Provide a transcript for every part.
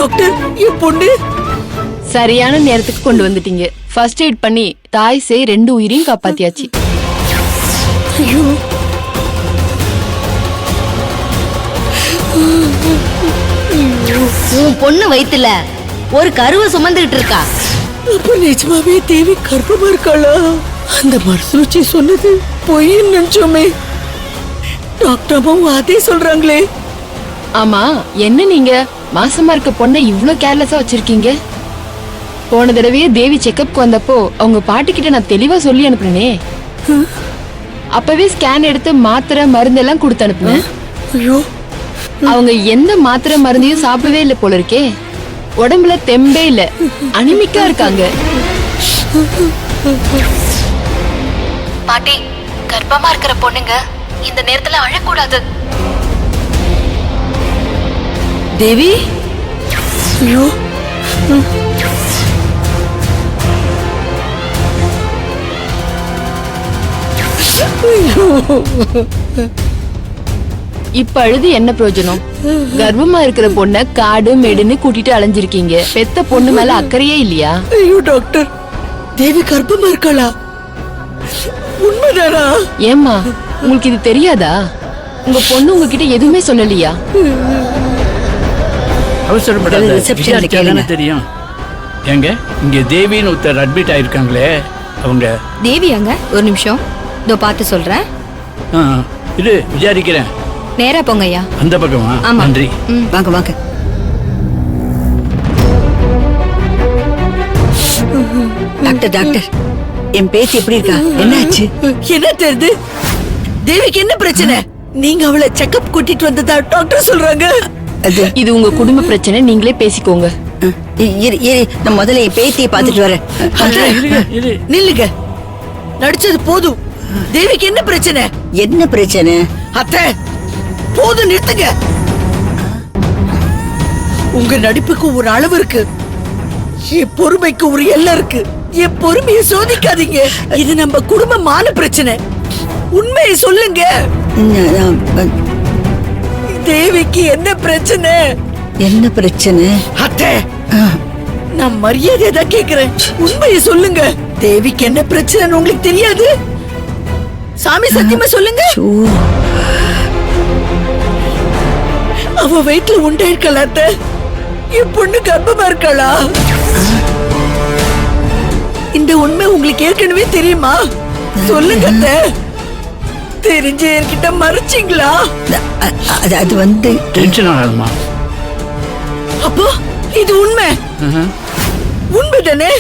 Doctor என் பொண்ணு சரியான நேரத்துக்கு கொண்டு வந்துட்டீங்க. ஃபர்ஸ்ட் எய்ட் பண்ணி தாய் சே 2 உயிரையும் காப்பாத்தியாச்சு. ஐயோ உன் பொண்ணு வயித்துல ஒரு கருவை சுமந்துகிட்டு இருக்கா. அப்ப நிஜமாவே தேவி கர்ப்பமா இருக்காளா? அந்த மருத்துவச்சி சொன்னது பொய்ன்னு நினைச்சோமே. டாக்டர் அம்மாவும் அதே சொல்றாங்களே. ஆமா, என்ன நீங்க மாசமா இருக்க பொண்ணை இவ்ளோ கேர்லெஸ்ஸா வச்சிருக்கீங்க? போன தடவையே தேவி செக்கப்க்கு வந்தப்போ அவங்க பாட்டி கிட்ட நான் தெளிவா சொல்லி அனுப்புனே. அப்பவே ஸ்கேன் எடுத்து மாத்திரை மருந்தெல்லாம் கொடுத்து அனுப்புனேன். ஐயோ அவங்க எந்த மாத்திரை மருந்தையும் சாப்பிடவே இல்லை போல இருக்கே. உடம்புல தெம்பே இல்ல, அனிமிக்கா இருக்காங்க. பாட்டி, கர்ப்பமா இருக்கிற பொண்ணுங்க இந்த நேரத்துல அழக்கூடாது. தேவி ஐயோ இப்ப அழுது என்ன பிரயோஜனம்? கர்ப்பமா இருக்கிற பொண்ண காடு மேடுன்னு கூட்டிட்டு அலைஞ்சிருக்கீங்க. பெத்த பொண்ணு மேல அக்கறையே இல்லையா? ஐயோ டாக்டர், தேவி கர்ப்பமா இருக்காளா? உண்மைதானா? ஏம்மா, உங்களுக்கு இது தெரியாதா? உங்க பொண்ணு உங்ககிட்ட எதுவுமே சொல்லலையா? அவசரப்படாத, தெரியும். எங்க இங்க தேவின்னு ஒருத்தர் அட்மிட் ஆயிருக்காங்களே, அவங்க தேவியாங்க? ஒரு நிமிஷம், இதோ பார்த்து சொல்றேன். இது விசாரிக்கிறேன். நேரா போங்க ஐயா. அந்த பக்கமா? நன்றி. வாங்க வாங்க. டாக்டர் டாக்டர், என் பேத்தி எப்படி இருக்கா? என்னாச்சு? என்ன தெரியுது? தேவிக்கு என்ன பிரச்சனை? நீங்க அவளை செக்கப் கூட்டிட்டு வந்ததா டாக்டர் சொல்றாங்க. இது உங்க குடும்ப பிரச்சனை, நீங்களே பேசிக்கோங்க. நான் முதல்ல என் பேத்தியை பாத்துட்டு வரேன். நில்லுங்க, நடிச்சது போதும். தேவிக்கு என்ன பிரச்சனை? என்ன பிரச்சனை? அத்தை போதும், நிறுத்துங்க. உங்க நடிப்புக்கு ஒரு அளவு இருக்கு, என் பொறுமைக்கு ஒரு எல்லை இருக்கு. என் பொறுமையை சோதிக்காதீங்க. இது நம்ம குடும்பமான பிரச்சனை. உண்மையை சொல்லுங்க. தேவிக்கு என்ன பிரச்சனை? என்ன பிரச்சனை? அத்தை, நான் மரியாதை தான் கேக்குறேன். உண்மையை சொல்லுங்க. தேவிக்கு என்ன பிரச்சனைன்னு உங்களுக்கு தெரியாது? சாமி சத்தியமா சொல்லுங்க. அவ வயிற்றுல உண்டாயிருக்கல அத்தை. என் பொண்ணு கர்ப்பமா இருக்காளா? இந்த உண்மை உங்களுக்கு ஏற்கனவே தெரியுமா? சொல்லுங்க அத்தை. தெரிஞ்ச என்கிட்ட மறைச்சிங்களா? அது வந்து டென்ஷன் ஆகாதம்மா. அப்போ இது உண்மை. உண்மைதானே?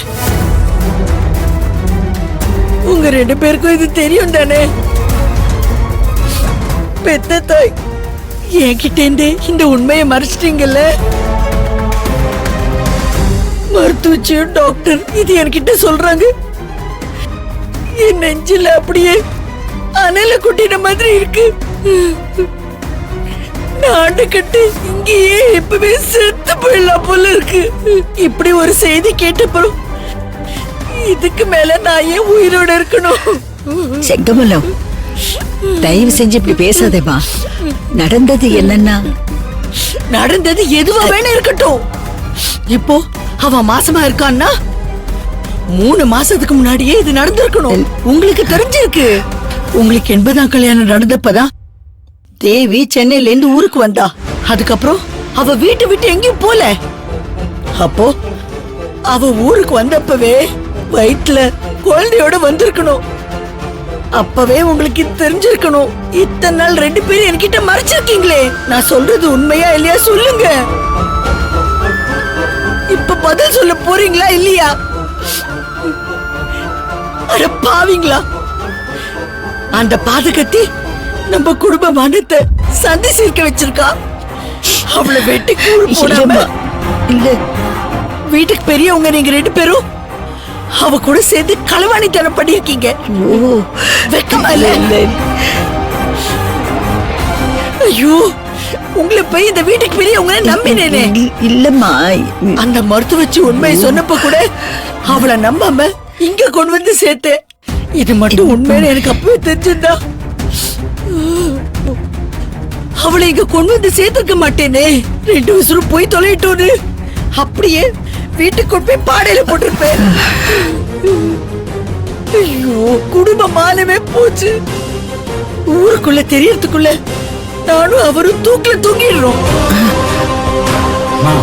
உங்க 2 பேருக்கும் இது தெரியும் தானே? பெத்த தாய் என்கிட்ட இந்த உண்மையை மறைச்சிட்டீங்கல்ல. மருத்துவச்சியும் டாக்டர் இது என்கிட்ட சொல்றாங்க. என் நெஞ்சில அப்படியே அனல குட்டின மாதிரி இருக்கு. நாடு கட்டு இங்கேயே இப்பவே செத்து போயிடலாம் போல இருக்கு. இப்படி ஒரு செய்தி கேட்டப்பறம் இதுக்கு மேல நான் ஏன் உயிரோட இருக்கணும்? செங்கமலம், தயவு செஞ்சு இப்படி பேசாதேமா. நடந்தது என்னன்னா, நடந்தது எதுவா வேணா இருக்கட்டும். இப்போ அவ மாசமா இருக்கான்னா 3 மாசத்துக்கு முன்னாடியே இது நடந்திருக்கணும். உங்களுக்கு தெரிஞ்சிருக்கு. உங்களுக்கு 80ஆம் கல்யாணம் நடந்தப்பதான் தேவி சென்னையில இருந்து ஊருக்கு வந்தா. அதுக்கப்புறம் அவ வீட்டை விட்டு எங்கேயும் போல. அப்போ அவ ஊருக்கு வந்தப்பவே வயிற்றுல குழந்தையோட வந்திருக்கணும். அப்பவே உங்களுக்கு தெரிஞ்சிருக்கணும். இத்தனை நாள் 2 பேரும் என்கிட்ட மறைச்சிருக்கீங்களே. நான் சொல்றது உண்மையா இல்லையா சொல்லுங்க. இப்ப பதில் சொல்ல போறீங்களா இல்லையா? அட பாவீங்களா? அந்த பாதகத்தி நம்ம குடும்ப மானத்தை சந்தி சேர்க்க வச்சிருக்கா. அவளை வெட்டி கூழ் போடாம இல்ல, வீட்டுக்கு பெரியவங்க நீங்க 2 பேரும் அவ கூட சேர்ந்து களவாணித்தனம் பண்ணிருக்கீங்க. வெக்கமா இல்ல? ஐயோ, உங்களை போய் இந்த வீட்டுக்கு பெரியவங்க நம்பினேனே. இல்லம்மா, அந்த மருத்துவச்சி உண்மையை சொன்னப்ப கூட அவளை நம்பாம இங்க கொண்டு வந்து சேர்த்தேன். இது மட்டும் உண்மைன்னு எனக்கு அப்பவே தெரிஞ்சிருந்தா அவளை இங்க கொண்டு வந்து சேர்த்திருக்க மாட்டேனே. 2 வருஷம் போய் தொலைட்டோன்னு அப்படியே வீட்டுக்கு கொண்டு போய் பாடையில போட்டிருப்பேன். ஐயோ, குடும்ப மானமே போச்சு. ஊருக்குள்ள தெரியறதுக்குள்ள நானும் அவரும் தூக்கில தூங்கிடுறோம். அம்மா